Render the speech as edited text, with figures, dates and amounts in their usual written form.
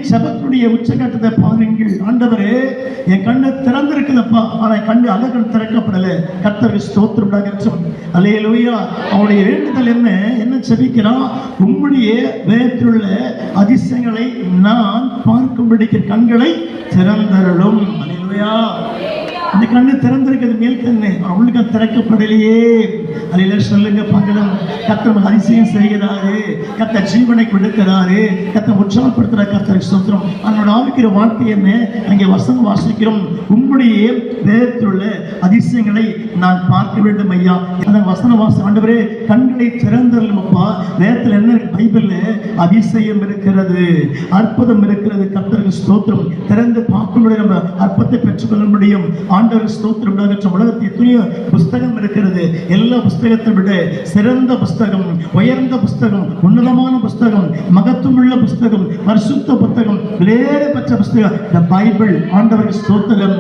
ஜெபத்துடைய உச்சகட்டத்தை பாருங்கள். ஆண்டவரே, என் கண்ணு திறந்திருக்குதப்பா, ஆனா கண்ணு அழகன் திறக்கப்படல. கர்த்தருக்கு ஸ்தோத்திரம் உண்டாகட்டும். அல்லேலூயா. அவனுடைய வேண்டுதல் என்ன ஜெபிக்கிறான்? உம்முடைய வேதத்தில் உள்ள அதிசயங்களை நான் பார்க்கும்படிக்கு கண்களை திறந்தருளும். அல்லேலூயா. இந்த கண்ணு திறந்திருக்கிறது, மேல் கண்ணு அவளுக்கு திறக்கப்படலையே. அல்லேலூயா சொல்லுங்க பார்க்கலாம். கர்த்தர் அதிசயம் செய்கிறாரு, கர்த்தர் ஜீவனை கொடுக்கிறாரு, கர்த்தர் உற்சாகப்படுத்துற. கர்த்தருக்கு ஸ்தோத்திரம். அவனோட ஆவிக்கிற வார்த்தை என்ன? அங்கே வசனம் வாசிக்கிறோம், உம்முடைய வேதத்தில் உள்ள அதிசயங்களை நான் பார்க்க வேண்டும் ஐயா. அந்த வசன வாசம் ஆண்டவரே கண்களை திறந்தருளுமப்பா. வேதத்தில் என்ன இருக்கு? பைபிள்ல அதிசயம் இருக்கிறது, அற்புதம் இருக்கிறது. கர்த்தருக்கு ஸ்தோத்திரம். திறந்து பார்க்க முடியும், நம்ம அற்பத்தை பெற்றுக்கொள்ள முடியும். ஆண்டவருக்கு ஸ்தோத்திரம் உண்டாகட்டும். உலகத்தில் எத்தனையோ புஸ்தகம் இருக்கிறது. எல்லா புஸ்தகத்தை விட சிறந்த புஸ்தகம், உயர்ந்த புஸ்தகம், உன்னதமான புஸ்தகம், மகத்துவமுள்ள புஸ்தகம், பரிசுத்த புத்தகம், வேறு பெற்ற புஸ்தகம் தி பைபிள். ஆண்டவருக்கு ஸ்தோத்திரம்.